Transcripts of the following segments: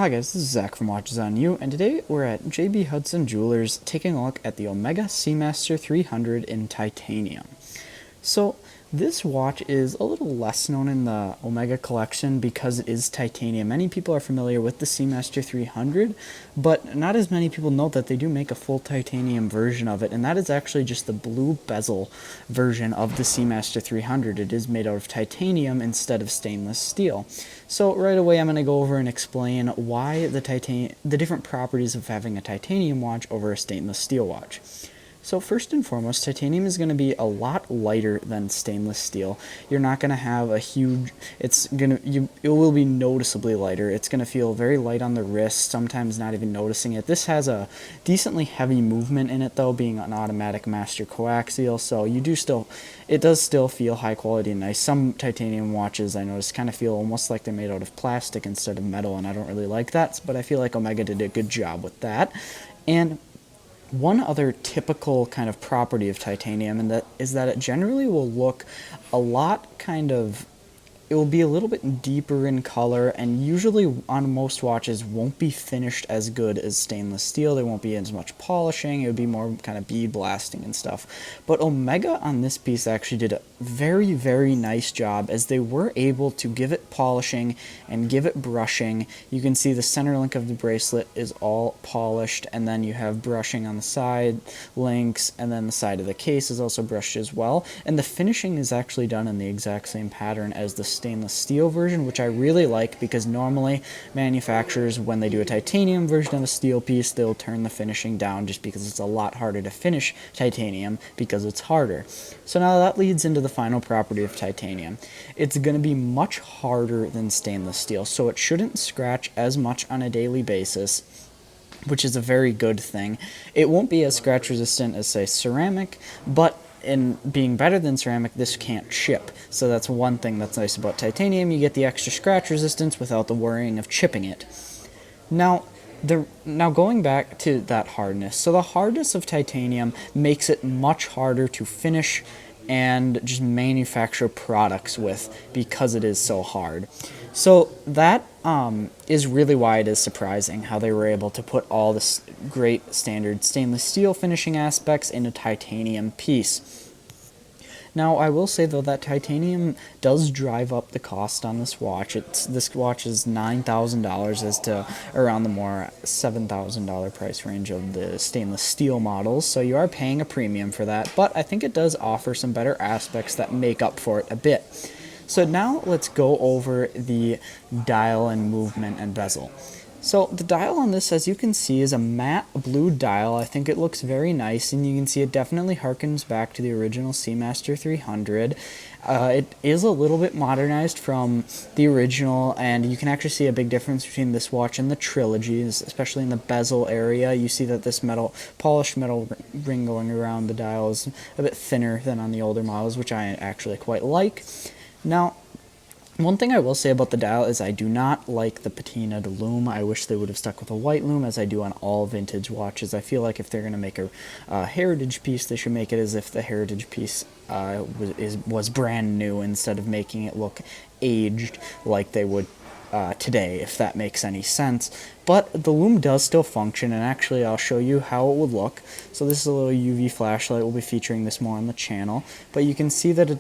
Hi guys, this is Zach from Watches on You, and today we're at JB Hudson Jewelers taking a look at the Omega Seamaster 300 in titanium. So this watch is a little less known in the Omega collection because it is titanium. Many people are familiar with the Seamaster 300, but not as many people know that they do make a full titanium version of it, and that is actually just the blue bezel version of the Seamaster 300. It is made out of titanium instead of stainless steel. So right away I'm going to go over and explain why the different properties of having a titanium watch over a stainless steel watch. So first and foremost, titanium is going to be a lot lighter than stainless steel. You're not going to have a huge, it will be noticeably lighter. It's going to feel very light on the wrist, sometimes not even noticing it. This has a decently heavy movement in it though, being an automatic master coaxial, so it does still feel high quality and nice. Some titanium watches I noticed kind of feel almost like they're made out of plastic instead of metal, and I don't really like that, but I feel like Omega did a good job with that. And one other typical kind of property of titanium is that it generally will look a lot it will be a little bit deeper in color, and usually on most watches won't be finished as good as stainless steel. There won't be as much polishing. It would be more kind of bead blasting and stuff. But Omega on this piece actually did a very, very nice job, as they were able to give it polishing and give it brushing. You can see the center link of the bracelet is all polished, and then you have brushing on the side links, and then the side of the case is also brushed as well. And the finishing is actually done in the exact same pattern as the stainless steel version, which I really like, because normally manufacturers, when they do a titanium version of a steel piece, they'll turn the finishing down just because it's a lot harder to finish titanium because it's harder. So now that leads into the final property of titanium. It's going to be much harder than stainless steel, so it shouldn't scratch as much on a daily basis, which is a very good thing. It won't be as scratch resistant as, say, ceramic, but in being better than ceramic, this can't chip. So that's one thing that's nice about titanium. You get the extra scratch resistance without the worrying of chipping it. Now going back to that hardness. So the hardness of titanium makes it much harder to finish and just manufacture products with, because it is so hard. So that is really why it is surprising how they were able to put all this great standard stainless steel finishing aspects in a titanium piece. Now, I will say, though, that titanium does drive up the cost on this watch. This watch is $9,000 as to around the more $7,000 price range of the stainless steel models, so you are paying a premium for that, but I think it does offer some better aspects that make up for it a bit. So now let's go over the dial and movement and bezel. So the dial on this, as you can see, is a matte blue dial. I think it looks very nice, and you can see it definitely harkens back to the original Seamaster 300. It is a little bit modernized from the original, and you can actually see a big difference between this watch and the trilogies, especially in the bezel area. You see that this polished metal ring going around the dial is a bit thinner than on the older models, which I actually quite like. Now, one thing I will say about the dial is I do not like the patinaed loom. I wish they would have stuck with a white loom, as I do on all vintage watches. I feel like if they're going to make a heritage piece, they should make it as if the heritage piece was brand new, instead of making it look aged like they would today, if that makes any sense. But the loom does still function, and actually I'll show you how it would look. So this is a little UV flashlight. We'll be featuring this more on the channel, but you can see that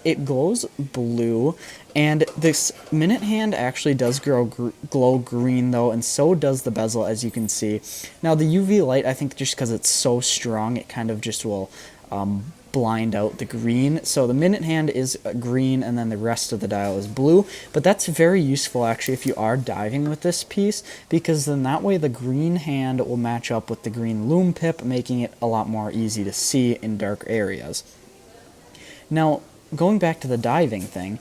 it glows blue, and this minute hand actually does glow green though, and so does the bezel, as you can see. Now the UV light, I think just because it's so strong, it kind of just will blind out the green. So the minute hand is green, and then the rest of the dial is blue, but that's very useful actually if you are diving with this piece, because then that way the green hand will match up with the green loom pip, making it a lot more easy to see in dark areas. Now, going back to the diving thing,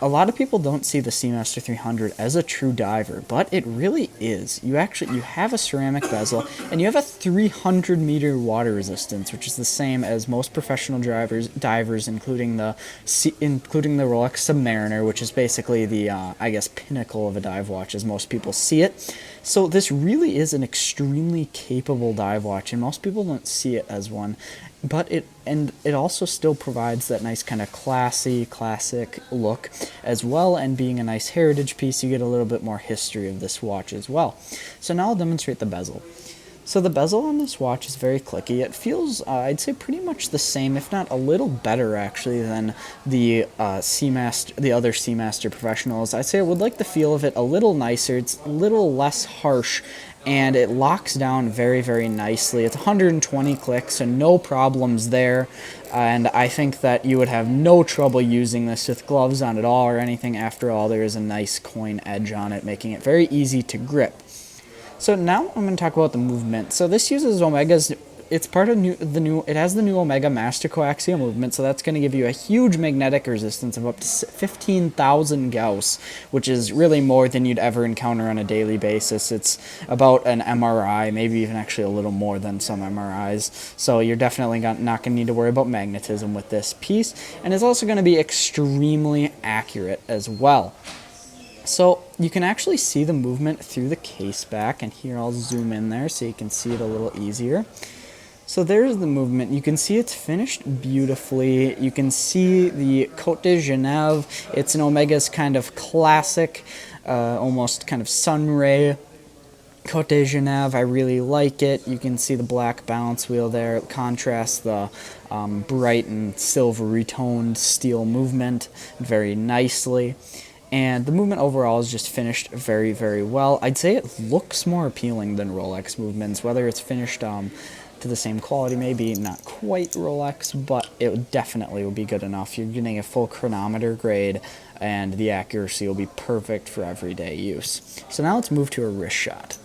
a lot of people don't see the Seamaster 300 as a true diver, but it really is. You have a ceramic bezel, and you have a 300-meter water resistance, which is the same as most professional divers, including the Rolex Submariner, which is basically the, I guess, pinnacle of a dive watch as most people see it. So this really is an extremely capable dive watch, and most people don't see it as one. But it also still provides that nice kind of classy, classic look. as well, and being a nice heritage piece, you get a little bit more history of this watch as well. So now I'll demonstrate the bezel. So the bezel on this watch is very clicky. It feels, I'd say, pretty much the same, if not a little better, actually, than the Seamaster, the other Seamaster Professionals. I'd say I would like the feel of it a little nicer. It's a little less harsh, and it locks down very, very nicely. It's 120 clicks, so no problems there. And I think that you would have no trouble using this with gloves on at all or anything. After all, there is a nice coin edge on it, making it very easy to grip. So now I'm going to talk about the movement. So this uses Omega's, it's part of it has the new Omega Master coaxial movement, so that's going to give you a huge magnetic resistance of up to 15,000 Gauss, which is really more than you'd ever encounter on a daily basis. It's about an MRI, maybe even actually a little more than some MRIs. So you're definitely not going to need to worry about magnetism with this piece, and it's also going to be extremely accurate as well. So you can actually see the movement through the case back, and here I'll zoom in there so you can see it a little easier. So there's the movement. You can see it's finished beautifully. You can see the Côte de Genève. It's an Omega's kind of classic, almost kind of sunray Côte de Genève. I really like it. You can see the black balance wheel there. It contrasts the bright and silvery toned steel movement very nicely. And the movement overall is just finished very, very well. I'd say it looks more appealing than Rolex movements, whether it's finished to the same quality, maybe not quite Rolex, but it definitely will be good enough. You're getting a full chronometer grade, and the accuracy will be perfect for everyday use. So now let's move to a wrist shot.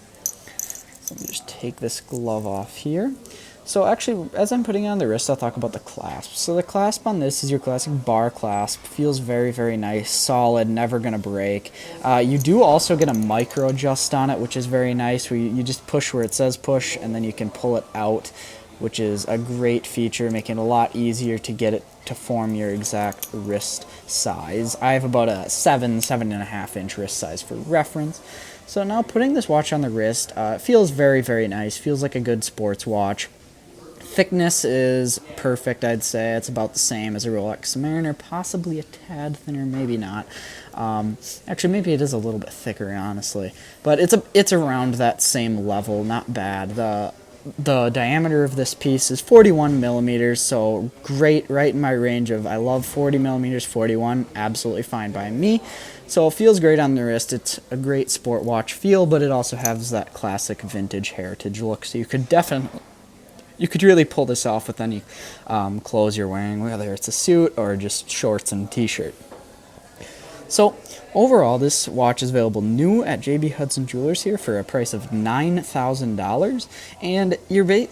So let me just take this glove off here. So actually, as I'm putting it on the wrist, I'll talk about the clasp. So the clasp on this is your classic bar clasp. Feels very, very nice, solid, never going to break. You do also get a micro adjust on it, which is very nice, where you just push where it says push, and then you can pull it out, which is a great feature, making it a lot easier to get it to form your exact wrist size. I have about a 7.5 inch wrist size for reference. So now putting this watch on the wrist, it feels very, very nice. Feels like a good sports watch. Thickness is perfect, I'd say. It's about the same as a Rolex Submariner, possibly a tad thinner, maybe not. Actually, maybe it is a little bit thicker, honestly. But it's around that same level, not bad. The diameter of this piece is 41 millimeters, so great, right in my range of I love 40 millimeters, 41, absolutely fine by me. So it feels great on the wrist. It's a great sport watch feel, but it also has that classic vintage heritage look, so you could really pull this off with any clothes you're wearing, whether it's a suit or just shorts and t-shirt. So overall, this watch is available new at JB Hudson Jewelers here for a price of $9,000, and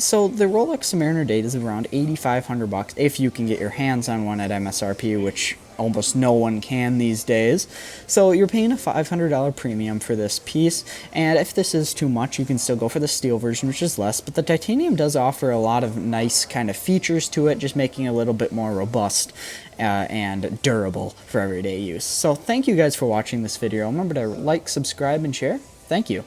so the Rolex Submariner date is around $8,500 if you can get your hands on one at MSRP, which almost no one can these days. So you're paying a $500 premium for this piece, and if this is too much, you can still go for the steel version, which is less, but the titanium does offer a lot of nice kind of features to it, just making it a little bit more robust and durable for everyday use. So thank you guys for watching this video. Remember to like, subscribe, and share. Thank you.